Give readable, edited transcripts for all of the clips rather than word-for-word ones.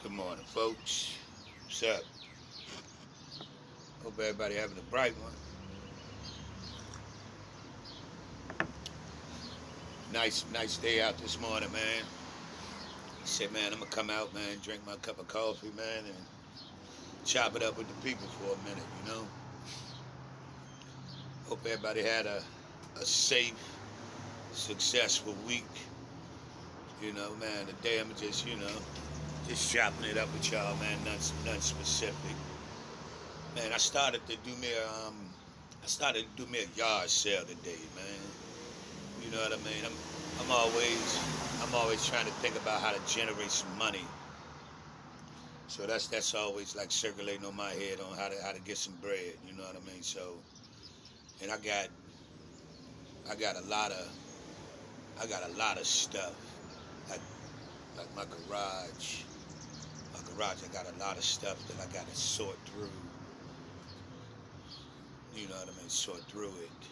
Good morning, folks. What's up? Hope everybody having a bright one. Nice day out this morning, man. I said, man, I'm gonna come out, man, drink my cup of coffee, man, and chop it up with the people for a minute. Hope everybody had a safe, successful week. Man, today I'm just chopping it up with y'all, man. Nothing specific. Man, I started to do me a yard sale today, man. You know what I mean? I'm always trying to think about how to generate some money. So that's always like circulating on my head on how to get some bread. You know what I mean? So, and I got a lot of I got a lot of stuff like my garage. My garage, I got a lot of stuff that I got to sort through. You know what I mean? Sort through it.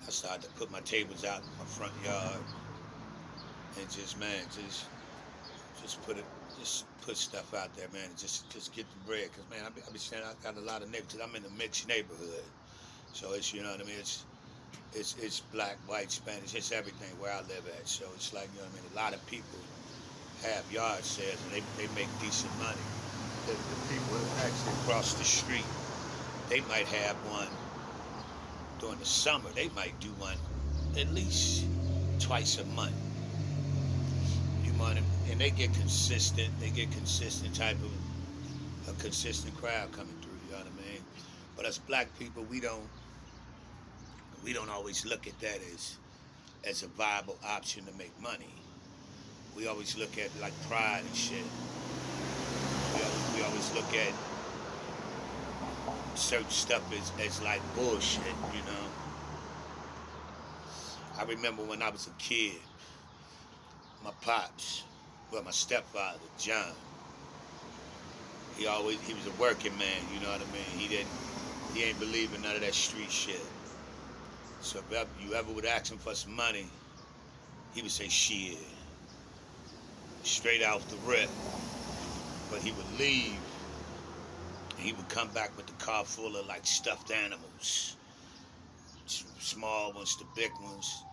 I started to put my tables out in my front yard and just put it, just put stuff out there, man, and just get the bread. Cause man, I be saying I got a lot of neighbors. Cause I'm in a mixed neighborhood, so it's you know what I mean. It's black, white, Spanish, it's everything where I live at. So it's like you know what I mean. A lot of people have yard sales and they make decent money. The people actually across the street, they might have one during the summer. They might do one at least twice a month. You mind? And they get consistent. They get consistent type of a consistent crowd coming through. You know what I mean? But us black people, we don't always look at that as a viable option to make money. We always look at like pride and shit. We always look at certain stuff as like bullshit. I remember when I was a kid, my pops, well, my stepfather, John, he was a working man, you know what I mean? He ain't believe in none of that street shit. So if you ever would ask him for some money, he would say shit, straight off the rip. But he would leave, and he would come back with the car full of like stuffed animals, small ones to big ones,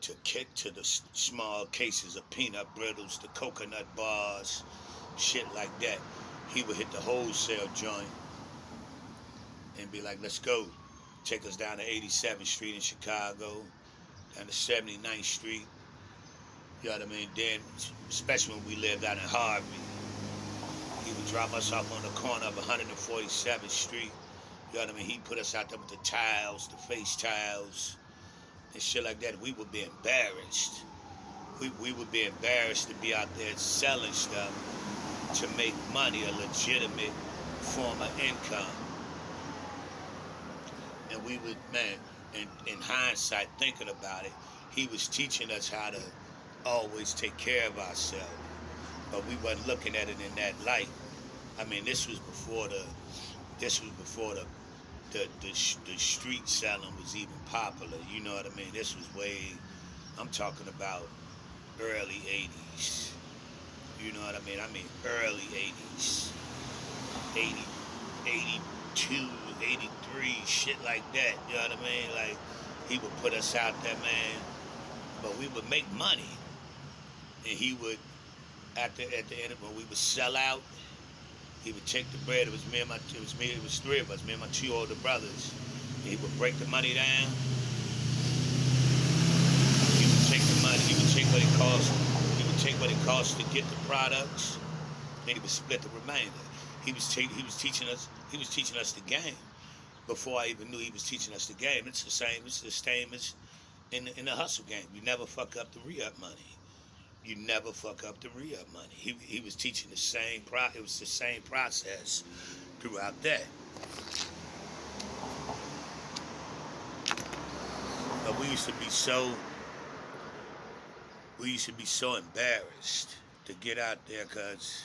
to the small cases of peanut brittles, the coconut bars, shit like that. He would hit the wholesale joint and be like, let's go. Take us down to 87th Street in Chicago, down to 79th Street. You know what I mean? Then, especially when we lived out in Harvey, he would drop us off on the corner of 147th Street. You know what I mean? He'd put us out there with the tiles, the face tiles, and shit like that. We would be embarrassed. We would be embarrassed to be out there selling stuff to make money, a legitimate form of income. And we would, man, in hindsight, thinking about it, he was teaching us how to always take care of ourselves. But we wasn't looking at it in that light. I mean, this was before the street selling was even popular. You know what I mean? This was I'm talking about early 80s. You know what I mean? I mean early 80s. 80, 82, 83, shit like that. You know what I mean? Like, he would put us out there, man. But we would make money. And he would, at the end of when we would sell out, he would take the bread. It was three of us, me and my two older brothers. He would break the money down. He would take the money. He would take what it cost. He would take what it cost to get the products. Then he would split the remainder. He was teaching us. He was teaching us the game before I even knew he was teaching us the game. It's the same. It's the same as in the hustle game. You never fuck up the re-up money. You never fuck up the re-up money. He was teaching the same it was the same process throughout that. But we used to be so embarrassed to get out there because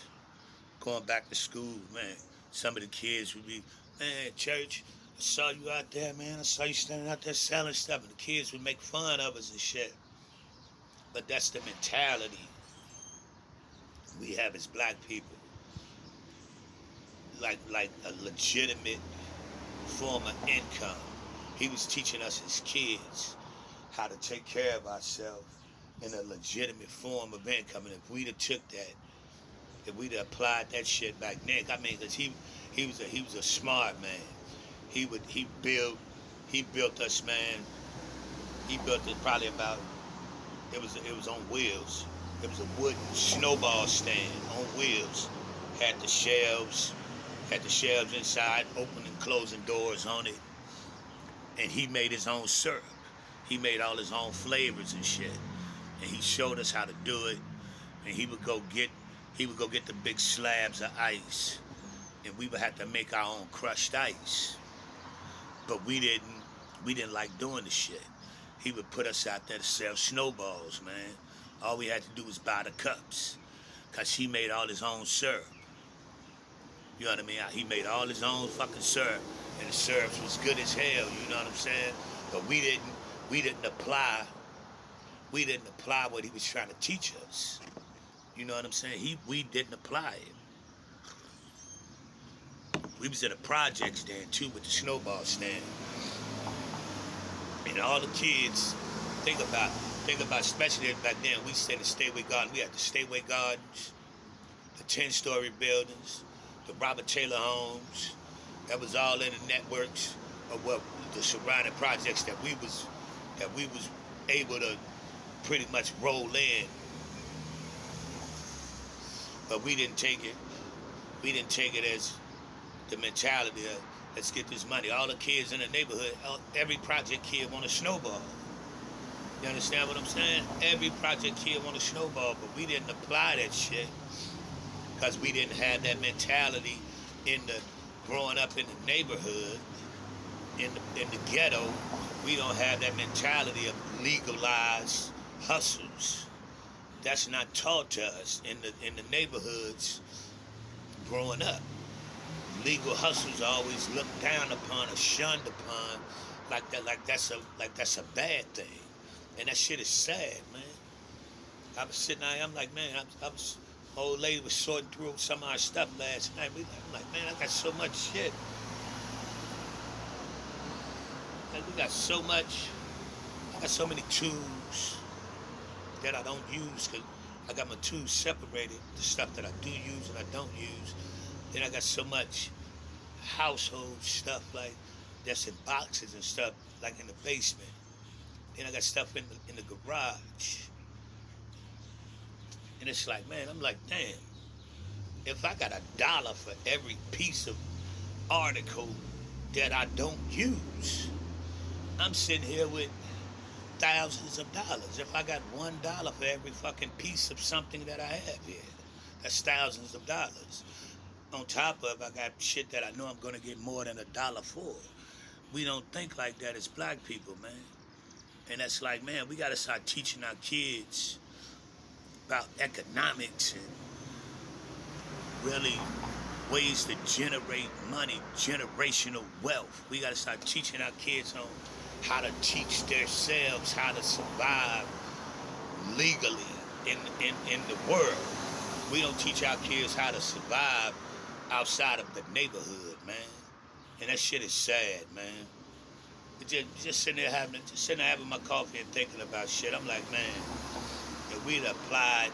going back to school, man, some of the kids would be, man, church, I saw you out there, man. I saw you standing out there selling stuff, and the kids would make fun of us and shit. But that's the mentality. we have as black people like a legitimate form of income. He was teaching us as kids how to take care of ourselves in a legitimate form of income. And if we'd have took that, if we'd have applied that shit back then, I mean, cause he was a smart man. He built us, man. He built it probably about, it was on wheels. It was a wooden snowball stand on wheels. Had the shelves inside, open and closing doors on it. And he made his own syrup. He made all his own flavors and shit. And he showed us how to do it. And he would go get the big slabs of ice. And we would have to make our own crushed ice. But we didn't like doing the shit. He would put us out there to sell snowballs, man. All we had to do was buy the cups. Cause he made all his own syrup. You know what I mean? He made all his own fucking syrup. And the syrups was good as hell, you know what I'm saying? But we didn't apply what he was trying to teach us. You know what I'm saying? We didn't apply it. We was at a project stand too with the snowball stand. And all the kids, think about, especially back then, we stayed in the Stayaway Garden. We had the Stayaway Gardens, the 10-story buildings, the Robert Taylor homes. That was all in the networks of what the surrounding projects that we was able to pretty much roll in. But we didn't take it as the mentality of, let's get this money. All the kids in the neighborhood, every project kid want a snowball. You understand what I'm saying? Every project kid want a snowball, but we didn't apply that shit because we didn't have that mentality growing up in the neighborhood, in the ghetto. We don't have that mentality of legalized hustles. That's not taught to us in the neighborhoods growing up. Legal hustles are always looked down upon or shunned upon, like that's a bad thing, and that shit is sad, man. I was sitting there, I'm like, man, old lady was sorting through some of our stuff last night. I'm like, man, I got so much shit. Like, I got so many tools that I don't use, because I got my tools separated, the stuff that I do use and I don't use. Then I got so much household stuff like that's in boxes and stuff like in the basement. Then I got stuff in the garage. And it's like, man, I'm like, damn, if I got $1 for every piece of article that I don't use, I'm sitting here with thousands of dollars. If I got $1 for every fucking piece of something that I have here, that's thousands of dollars. On top of, I got shit that I know I'm gonna get more than $1 for. We don't think like that as black people, man. And that's like, man, we gotta start teaching our kids about economics and really ways to generate money, generational wealth. We gotta start teaching our kids on how to teach themselves how to survive legally in the world. We don't teach our kids how to survive outside of the neighborhood, man. And that shit is sad, man. Just sitting there having my coffee and thinking about shit. I'm like, man, if we'd applied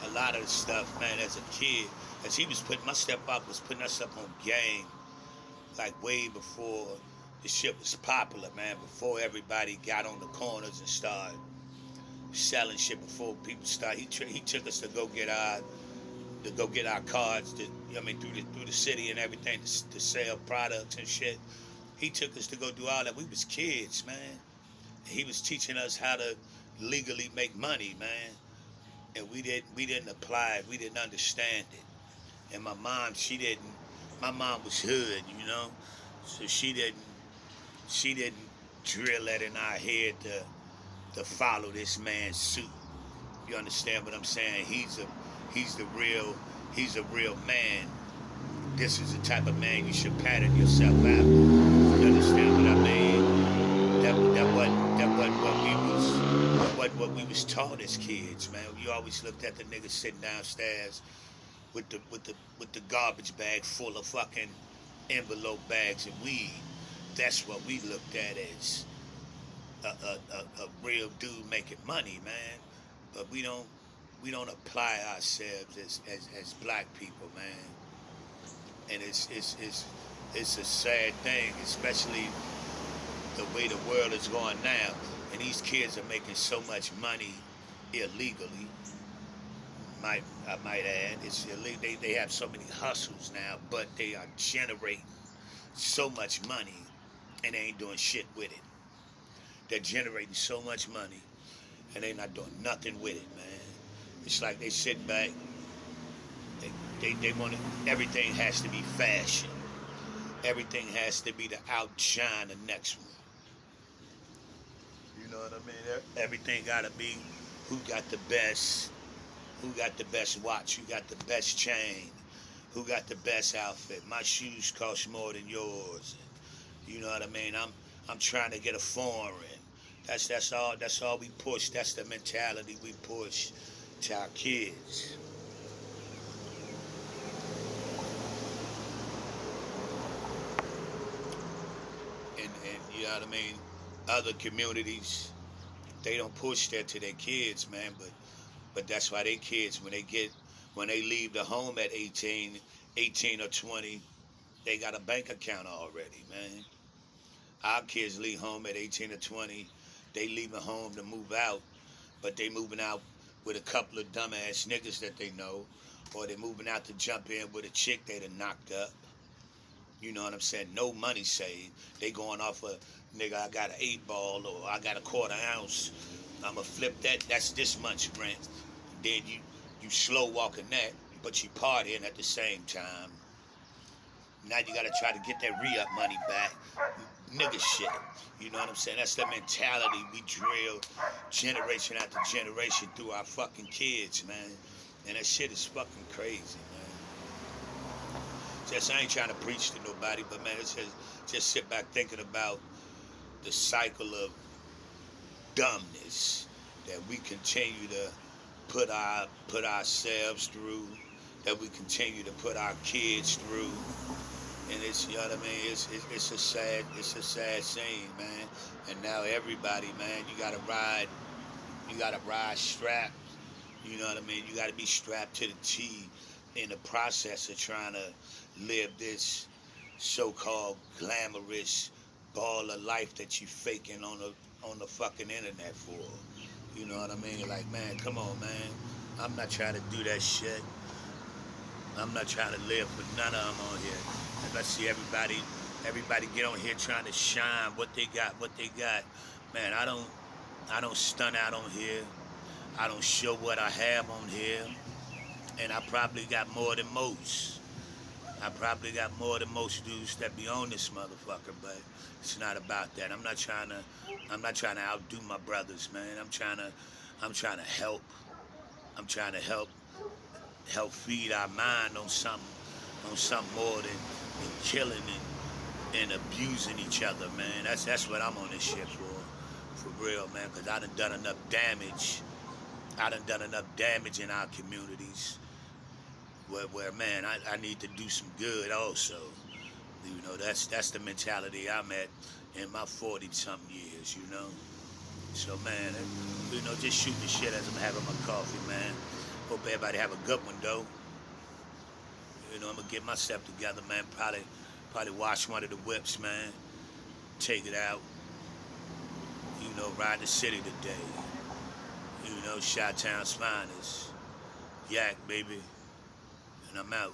a lot of the stuff, man, as a kid, as my stepfather was putting us up on game, like way before the shit was popular, man, before everybody got on the corners and started selling shit, before people started. He took us to go get our cards, through the city and everything to sell products and shit. He took us to go do all that. We was kids, man. He was teaching us how to legally make money, man. And we didn't apply it. We didn't understand it. And my mom was hood, you know. So she didn't drill that in our head to follow this man's suit. You understand what I'm saying? He's a real man. This is the type of man you should pattern yourself after. You understand what I mean? That wasn't what we was taught as kids, man. You always looked at the nigga sitting downstairs with the garbage bag full of fucking envelope bags of weed. That's what we looked at as a real dude making money, man. But we don't apply ourselves as black people, man. And it's a sad thing, especially the way the world is going now. And these kids are making so much money illegally. I might add, it's illegal. They have so many hustles now, but they are generating so much money and they ain't doing shit with it. They're generating so much money and they're not doing nothing with it, man. It's like they sit back. They want it. Everything has to be fashion. Everything has to be to outshine the next one. You know what I mean? Everything gotta be who got the best, who got the best watch, who got the best chain, who got the best outfit. My shoes cost more than yours. You know what I mean? I'm trying to get a foreign. That's all we push. That's the mentality we push to our kids. And you know what I mean? Other communities, they don't push that to their kids, man. But that's why they kids when they leave the home at 18 or 20, they got a bank account already, man. Our kids leave home at 18 or 20. They leaving home to move out, but they moving out with a couple of dumbass niggas that they know, or they moving out to jump in with a chick they done knocked up. You know what I'm saying? No money saved. They going off a nigga. I got an 8 ball or I got a quarter ounce. I'ma flip that. That's this much rent. Then you slow walking that, but you partying at the same time. Now you gotta try to get that re-up money back. Nigga shit. You know what I'm saying? That's the mentality we drill generation after generation through our fucking kids, man. And that shit is fucking crazy, man. Just I ain't trying to preach to nobody, but man, it's just sit back thinking about the cycle of dumbness that we continue to put ourselves through, that we continue to put our kids through. And it's, you know what I mean, it's a sad scene, man. And now everybody, man, you gotta ride strapped. You know what I mean? You gotta be strapped to the T in the process of trying to live this so-called glamorous ball of life that you faking on the fucking internet for. You know what I mean? Like, man, come on, man. I'm not trying to do that shit. I'm not trying to live for none of them on here. And let's see everybody get on here trying to shine what they got. Man, I don't stun out on here. I don't show what I have on here. And I probably got more than most. I probably got more than most dudes that be on this motherfucker, but it's not about that. I'm not trying to outdo my brothers, man. I'm trying to help. I'm trying to help feed our mind on something more than killing and abusing each other, man. That's what I'm on this shit for real, man. Cause I done enough damage. I done enough damage in our communities. Where man, I need to do some good also. You know, that's the mentality I'm at in my 40-something years, you know. So man, you know, just shooting the shit as I'm having my coffee, man. Hope everybody have a good one though. You know, I'm gonna get myself together, man. Probably wash one of the whips, man. Take it out. You know, ride the city today. You know, Chi-Town's finest. Yak, baby. And I'm out.